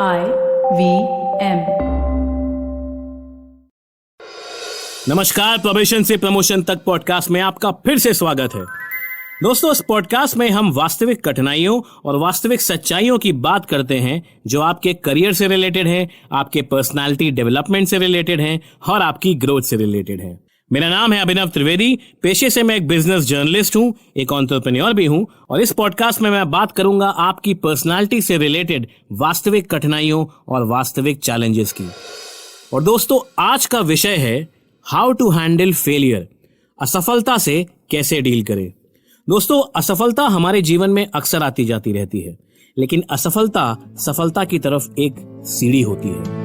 IVM। नमस्कार, प्रोबेशन से प्रमोशन तक पॉडकास्ट में आपका फिर से स्वागत है। दोस्तों, इस पॉडकास्ट में हम वास्तविक कठिनाइयों और वास्तविक सच्चाइयों की बात करते हैं जो आपके करियर से रिलेटेड हैं, आपके पर्सनालिटी डेवलपमेंट से रिलेटेड हैं और आपकी ग्रोथ से रिलेटेड हैं। मेरा नाम है अभिनव त्रिवेदी। पेशे से मैं एक बिजनेस जर्नलिस्ट हूं, एक एंटरप्रेन्योर भी हूं और इस पॉडकास्ट में मैं बात करूंगा आपकी पर्सनालिटी से रिलेटेड वास्तविक कठिनाइयों और वास्तविक चैलेंजेस की। और दोस्तों, आज का विषय है हाउ टू हैंडल फेलियर। असफलता से कैसे डील करें। दोस्तों, असफलता हमारे जीवन में अक्सर आती जाती रहती है, लेकिन असफलता सफलता की तरफ एक सीढ़ी होती है।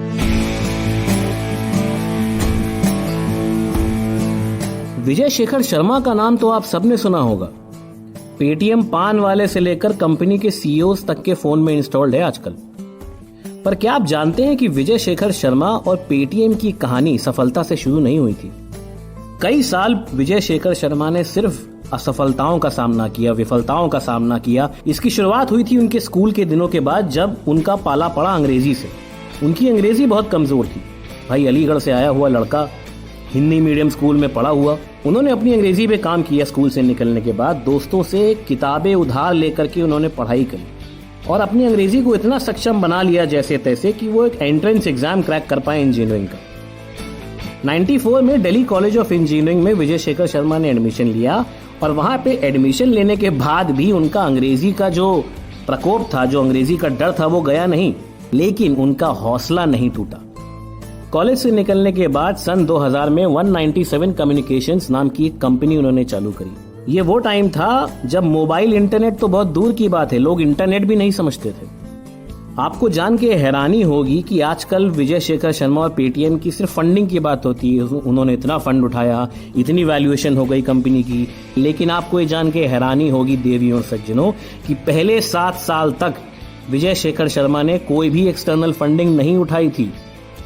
विजय शेखर शर्मा का नाम तो आप सबने सुना होगा। पेटीएम पान वाले से लेकर कंपनी के सीईओज तक के फोन में इंस्टॉल्ड है आजकल। पर क्या आप जानते हैं कि विजय शेखर शर्मा और पेटीएम की कहानी सफलता से शुरू नहीं हुई थी। कई साल विजय शेखर शर्मा ने सिर्फ असफलताओं का सामना किया, विफलताओं का सामना किया। इसकी शुरुआत हुई थी उनके स्कूल के दिनों के बाद, जब उनका पाला पड़ा अंग्रेजी से। उनकी अंग्रेजी बहुत कमजोर थी। भाई अलीगढ़ से आया हुआ लड़का, हिंदी मीडियम स्कूल में पढ़ा हुआ। उन्होंने अपनी अंग्रेजी पे काम किया। स्कूल से निकलने के बाद दोस्तों से किताबें उधार लेकर के उन्होंने पढ़ाई करी और अपनी अंग्रेजी को इतना सक्षम बना लिया जैसे तैसे कि वो एक एंट्रेंस एग्जाम क्रैक कर पाए इंजीनियरिंग का। 94 में दिल्ली कॉलेज ऑफ इंजीनियरिंग में विजय शेखर शर्मा ने एडमिशन लिया और वहां पे एडमिशन लेने के बाद भी उनका अंग्रेजी का जो प्रकोप था, जो अंग्रेजी का डर था, वो गया नहीं, लेकिन उनका हौसला नहीं टूटा। कॉलेज से निकलने के बाद सन 2000 में 197 कम्युनिकेशंस नाम की एक कंपनी उन्होंने चालू करी। ये वो टाइम था जब मोबाइल इंटरनेट तो बहुत दूर की बात है, लोग इंटरनेट भी नहीं समझते थे। आपको जान के हैरानी होगी कि आजकल विजय शेखर शर्मा और पेटीएम की सिर्फ फंडिंग की बात होती है। उन्होंने इतना फंड उठाया, इतनी वैल्यूएशन हो गई कंपनी की। लेकिन आपको ये जान के हैरानी होगी देवियों और सज्जनों कि पहले 7 साल तक विजय शेखर शर्मा ने कोई भी एक्सटर्नल फंडिंग नहीं उठाई थी।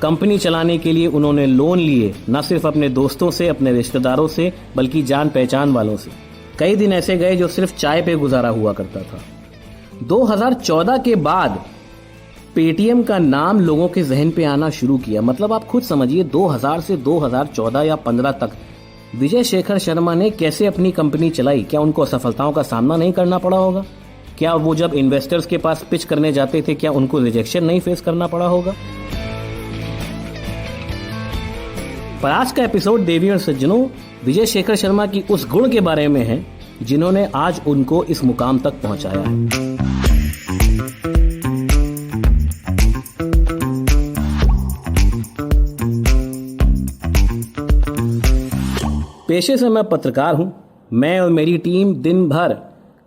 कंपनी चलाने के लिए उन्होंने लोन लिए, न सिर्फ अपने दोस्तों से, अपने रिश्तेदारों से, बल्कि जान पहचान वालों से। कई दिन ऐसे गए जो सिर्फ चाय पे गुजारा हुआ करता था। 2014 के बाद पेटीएम का नाम लोगों के जहन पे आना शुरू किया। मतलब आप खुद समझिए, 2000 से 2014 या 15 तक विजय शेखर शर्मा ने कैसे अपनी कंपनी चलाई। क्या उनको असफलताओं का सामना नहीं करना पड़ा होगा? क्या वो जब इन्वेस्टर्स के पास पिच करने जाते थे, क्या उनको रिजेक्शन नहीं फेस करना पड़ा होगा? पर आज का एपिसोड देवी और सज्जनों विजय शेखर शर्मा की उस गुण के बारे में है जिन्होंने आज उनको इस मुकाम तक पहुंचाया है। पेशे से मैं पत्रकार हूं। मैं और मेरी टीम दिन भर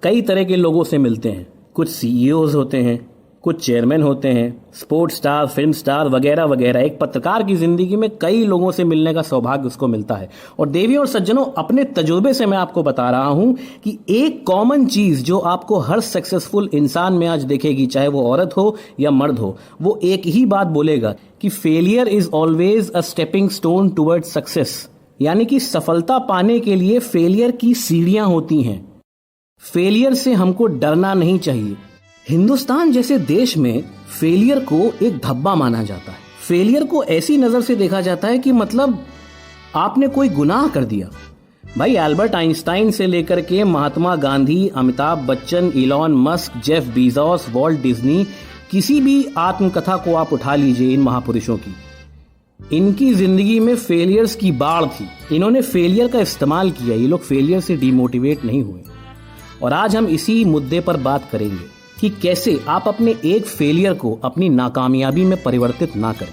कई तरह के लोगों से मिलते हैं। कुछ सीईओज होते हैं, कुछ चेयरमैन होते हैं, स्पोर्ट्स स्टार, फिल्म स्टार वगैरह वगैरह। एक पत्रकार की जिंदगी में कई लोगों से मिलने का सौभाग्य उसको मिलता है। और देवी और सज्जनों, अपने तजुर्बे से मैं आपको बता रहा हूं कि एक कॉमन चीज जो आपको हर सक्सेसफुल इंसान में आज दिखेगी, चाहे वो औरत हो या मर्द हो, वो एक ही बात बोलेगा कि failure is always a stepping stone towards success. यानी कि सफलता पाने के लिए फेलियर की सीढ़ियां होती हैं। फेलियर से हमको डरना नहीं चाहिए। हिंदुस्तान जैसे देश में फेलियर को एक धब्बा माना जाता है। फेलियर को ऐसी नजर से देखा जाता है कि मतलब आपने कोई गुनाह कर दिया। भाई एल्बर्ट आइंस्टाइन से लेकर के Mahatma Gandhi, Amitabh Bachchan, Elon Musk, Jeff Bezos, Walt Disney, किसी भी आत्मकथा को आप उठा लीजिए, इन महापुरुषों की, इनकी जिंदगी में फेलियर्स की बाढ़ थी। इन्होंने फेलियर का इस्तेमाल किया। ये लोग फेलियर से डिमोटिवेट नहीं हुए। और आज हम इसी मुद्दे पर बात करेंगे कि कैसे आप अपने एक फेलियर को अपनी नाकामयाबी में परिवर्तित ना करें।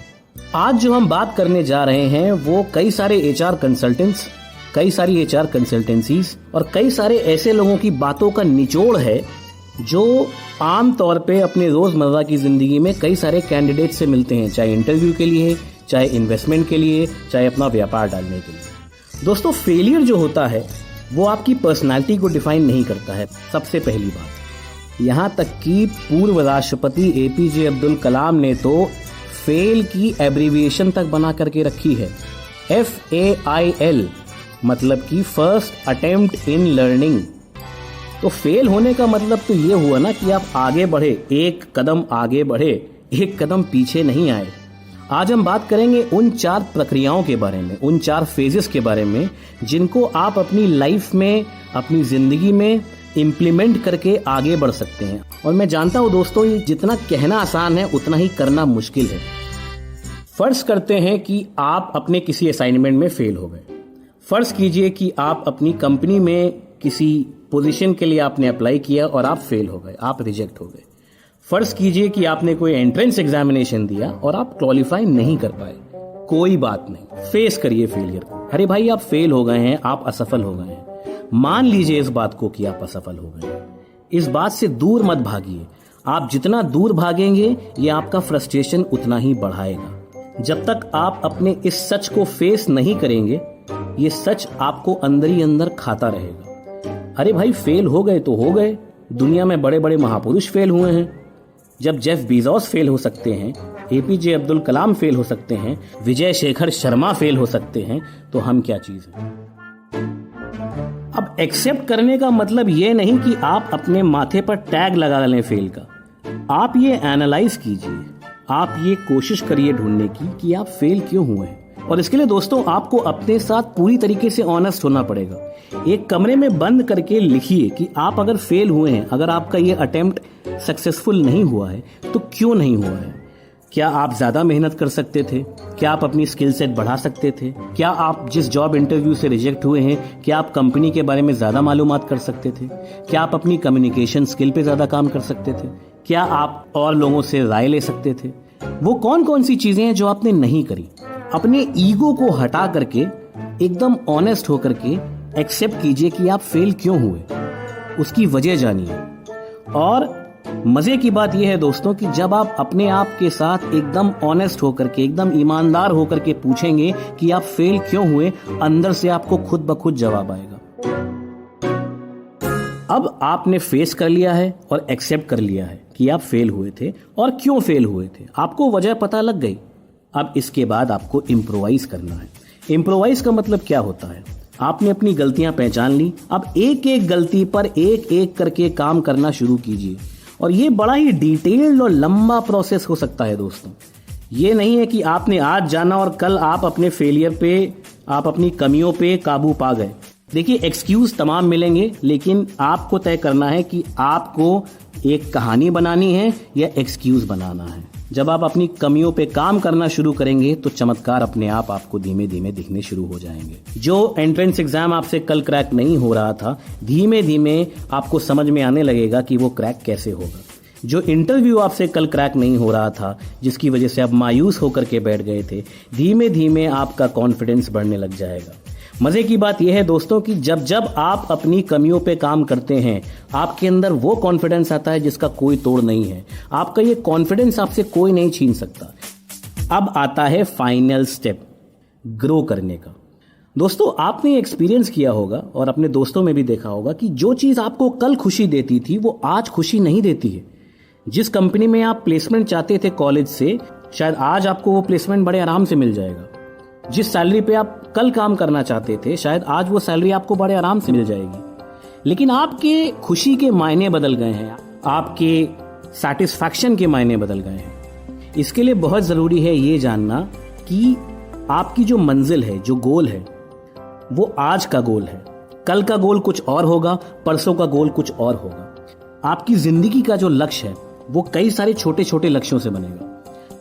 आज जो हम बात करने जा रहे हैं वो कई सारे एचआर कंसल्टेंट्स, कई सारी एचआर कंसल्टेंसीज और कई सारे ऐसे लोगों की बातों का निचोड़ है जो आम तौर पे अपने रोजमर्रा की जिंदगी में कई सारे कैंडिडेट से मिलते हैं, चाहे इंटरव्यू के लिए, चाहे इन्वेस्टमेंट के लिए, चाहे अपना व्यापार डालने के लिए। दोस्तों, फेलियर जो होता है वो आपकी पर्सनालिटी को डिफाइन नहीं करता है। सबसे पहली बात, यहां तक कि पूर्व राष्ट्रपति एपीजे अब्दुल कलाम ने तो फेल की एब्रीविएशन तक बना करके रखी है। FAIL मतलब कि फर्स्ट अटेम्प्ट इन लर्निंग। तो फेल होने का मतलब तो ये हुआ ना कि आप आगे बढ़े, एक कदम आगे बढ़े, एक कदम पीछे नहीं आए। आज हम बात करेंगे उन 4 प्रक्रियाओं के बारे में, उन 4 फेजेस के बारे में जिनको आप अपनी लाइफ में, अपनी जिंदगी में इम्प्लीमेंट करके आगे बढ़ सकते हैं। और मैं जानता हूं दोस्तों, ये जितना कहना आसान है उतना ही करना मुश्किल है। फर्ज करते हैं कि आप अपने किसी असाइनमेंट में फेल हो गए। फर्ज कीजिए कि आप अपनी कंपनी में किसी पोजीशन के लिए आपने अप्लाई किया और आप फेल हो गए, आप रिजेक्ट हो गए। फर्ज कीजिए कि आपने कोई एंट्रेंस एग्जामिनेशन दिया और आप क्वालिफाई नहीं कर पाए। कोई बात नहीं, फेस करिए फेलियर को। अरे भाई, आप फेल हो गए हैं, आप असफल हो गए हैं, मान लीजिए इस बात को कि आप असफल हो गए हैं। इस बात से दूर मत भागिए। आप जितना दूर भागेंगे ये आपका फ्रस्ट्रेशन उतना ही बढ़ाएगा। जब तक आप अपने इस सच को फेस नहीं करेंगे, ये सच आपको अंदर ही अंदर खाता रहेगा। अरे भाई, फेल हो गए तो हो गए। दुनिया में बड़े बड़े महापुरुष फेल हुए हैं। जब जेफ बीजोस फेल हो सकते हैं, एपीजे अब्दुल कलाम फेल हो सकते हैं, विजय शेखर शर्मा फेल हो सकते हैं, तो हम क्या चीज हैं। अब एक्सेप्ट करने का मतलब ये नहीं कि आप अपने माथे पर टैग लगा लें फेल का। आप ये एनालाइज कीजिए, आप ये कोशिश करिए ढूंढने की कि आप फेल क्यों हुए हैं। और इसके लिए दोस्तों आपको अपने साथ पूरी तरीके से ऑनेस्ट होना पड़ेगा। एक कमरे में बंद करके लिखिए कि आप अगर फेल हुए हैं, अगर आपका ये अटेम्प्ट सक्सेसफुल नहीं हुआ है तो क्यों नहीं हुआ है। क्या आप ज्यादा मेहनत कर सकते थे? क्या आप अपनी स्किल सेट बढ़ा सकते थे? क्या आप जिस जॉब इंटरव्यू से रिजेक्ट हुए हैं, क्या आप कंपनी के बारे में ज्यादा मालूमात कर सकते थे? क्या आप अपनी कम्युनिकेशन स्किल पे ज्यादा काम कर सकते थे? क्या आप और लोगों से राय ले सकते थे? वो कौन कौन सी चीजें हैं जो आपने नहीं करी? अपने ईगो को हटा करके एकदम ऑनेस्ट होकर के एक्सेप्ट कीजिए कि आप फेल क्यों हुए, उसकी वजह जानिए। और मजे की बात यह है दोस्तों कि जब आप अपने आप के साथ एकदम ऑनेस्ट होकर के, एकदम ईमानदार होकर के पूछेंगे कि आप फेल क्यों हुए, अंदर से आपको खुद ब खुद जवाब आएगा। अब आपने फेस कर लिया है और एक्सेप्ट कर लिया है कि आप फेल हुए थे और क्यों फेल हुए थे, आपको वजह पता लग गई। अब इसके बाद आपको इम्प्रोवाइज करना है। इम्प्रोवाइज का मतलब क्या होता है? आपने अपनी गलतियां पहचान ली, अब एक एक गलती पर एक एक करके काम करना शुरू कीजिए। और ये बड़ा ही डिटेल्ड और लंबा प्रोसेस हो सकता है दोस्तों। ये नहीं है कि आपने आज जाना और कल आप अपने फेलियर पे, आप अपनी कमियों पे काबू पा गए। देखिए, एक्सक्यूज तमाम मिलेंगे, लेकिन आपको तय करना है कि आपको एक कहानी बनानी है या एक्सक्यूज बनाना है। जब आप अपनी कमियों पे काम करना शुरू करेंगे तो चमत्कार अपने आप आपको धीमे धीमे दिखने शुरू हो जाएंगे। जो एंट्रेंस एग्जाम आपसे कल क्रैक नहीं हो रहा था, धीमे धीमे आपको समझ में आने लगेगा कि वो क्रैक कैसे होगा। जो इंटरव्यू आपसे कल क्रैक नहीं हो रहा था, जिसकी वजह से आप मायूस होकर के बैठ गए थे, धीमे धीमे आपका कॉन्फिडेंस बढ़ने लग जाएगा। मजे की बात यह है दोस्तों कि जब जब आप अपनी कमियों पे काम करते हैं, आपके अंदर वो कॉन्फिडेंस आता है जिसका कोई तोड़ नहीं है। आपका ये कॉन्फिडेंस आपसे कोई नहीं छीन सकता। अब आता है फाइनल स्टेप, ग्रो करने का। दोस्तों, आपने एक्सपीरियंस किया होगा और अपने दोस्तों में भी देखा होगा कि जो चीज आपको कल खुशी देती थी वो आज खुशी नहीं देती है। जिस कंपनी में आप प्लेसमेंट चाहते थे कॉलेज से, शायद आज आपको वो प्लेसमेंट बड़े आराम से मिल जाएगा। जिस सैलरी पे आप कल काम करना चाहते थे, शायद आज वो सैलरी आपको बड़े आराम से मिल जाएगी। लेकिन आपके खुशी के मायने बदल गए हैं, आपके सैटिस्फैक्शन के मायने बदल गए हैं। इसके लिए बहुत जरूरी है ये जानना कि आपकी जो मंजिल है, जो गोल है, वो आज का गोल है। कल का गोल कुछ और होगा, परसों का गोल कुछ और होगा। आपकी जिंदगी का जो लक्ष्य है वो कई सारे छोटे छोटे लक्ष्यों से बनेगा।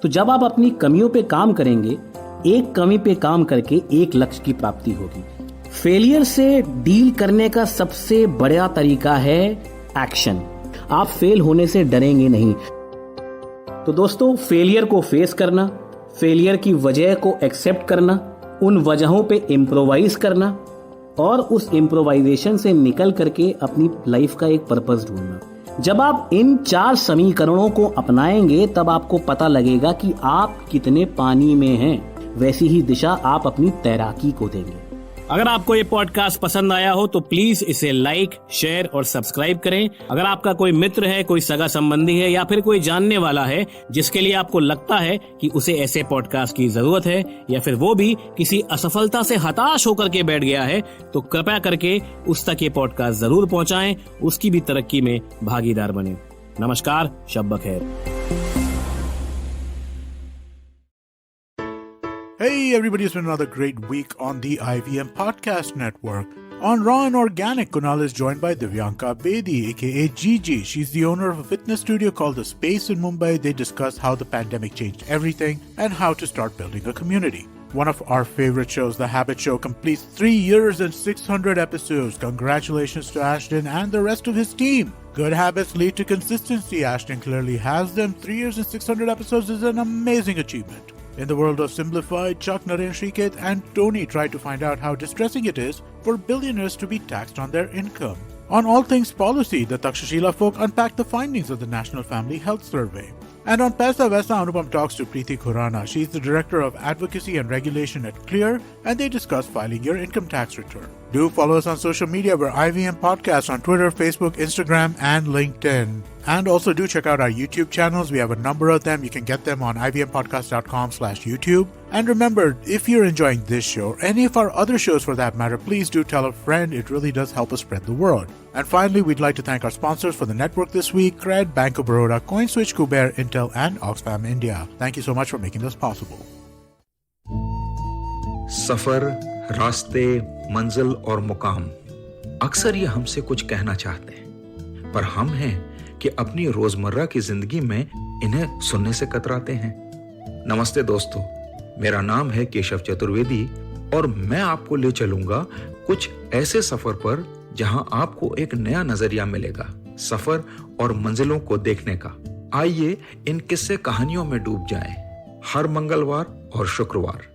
तो जब आप अपनी कमियों पे काम करेंगे, एक कमी पे काम करके एक लक्ष्य की प्राप्ति होगी। फेलियर से डील करने का सबसे बड़ा तरीका है एक्शन। आप फेल होने से डरेंगे नहीं। तो दोस्तों, फेलियर को फेस करना, फेलियर की वजह को एक्सेप्ट करना, उन वजहों पे इम्प्रोवाइज करना और उस इम्प्रोवाइजेशन से निकल करके अपनी लाइफ का एक पर्पस ढूंढना। जब आप इन 4 समीकरणों को अपनाएंगे तब आपको पता लगेगा कि आप कितने पानी में हैं। वैसी ही दिशा आप अपनी तैराकी को देंगे। अगर आपको ये पॉडकास्ट पसंद आया हो तो प्लीज इसे लाइक, शेयर और सब्सक्राइब करें। अगर आपका कोई मित्र है, कोई सगा संबंधी है या फिर कोई जानने वाला है जिसके लिए आपको लगता है कि उसे ऐसे पॉडकास्ट की जरूरत है, या फिर वो भी किसी असफलता से हताश होकर के बैठ गया है, तो कृपया करके उस तक ये पॉडकास्ट जरूर पहुंचाएं, उसकी भी तरक्की में भागीदार बने। नमस्कार, शब बखैर। Hey everybody, it's been another great week on the IVM Podcast Network. On Raw and Organic, Kunal is joined by Divyanka Bedi, aka Gigi. She's the owner of a fitness studio called The Space in Mumbai. They discuss how the pandemic changed everything and how to start building a community. One of our favorite shows, The Habit Show, completes 3 years and 600 episodes. Congratulations to Ashton and the rest of his team. Good habits lead to consistency. Ashton clearly has them. 3 years and 600 episodes is an amazing achievement. In the world of Simplified, Chuck, Naren, Shriketh, and Tony try to find out how distressing it is for billionaires to be taxed on their income. On All Things Policy, the Takshashila folk unpack the findings of the National Family Health Survey. And on Paisa Vaisa, Anupam talks to Preeti Khurana. She's the Director of Advocacy and Regulation at Clear, and they discuss filing your income tax return. Do follow us on social media. We're IVM Podcast on Twitter, Facebook, Instagram, and LinkedIn. And also do check out our YouTube channels. We have a number of them. You can get them on ivmpodcast.com/YouTube. And remember, if you're enjoying this show, or any of our other shows for that matter, please do tell a friend. It really does help us spread the word. And finally, we'd like to thank our sponsors for the network this week: Cred, Bank of Baroda, CoinSwitch, Kuber, Intel, and Oxfam India. Thank you so much for making this possible. सफर, रास्ते, मंजिल और मुकाम अक्सर ये हमसे कुछ कहना चाहते हैं, पर हम हैं कि अपनी रोजमर्रा की जिंदगी में इन्हें सुनने से कतराते हैं। नमस्ते दोस्तों, मेरा नाम है केशव चतुर्वेदी और मैं आपको ले चलूंगा कुछ ऐसे सफर पर जहां आपको एक नया नजरिया मिलेगा सफर और मंजिलों को देखने का। आइए इन किस्से कहानियों में डूब जाएं। हर मंगलवार और शुक्रवार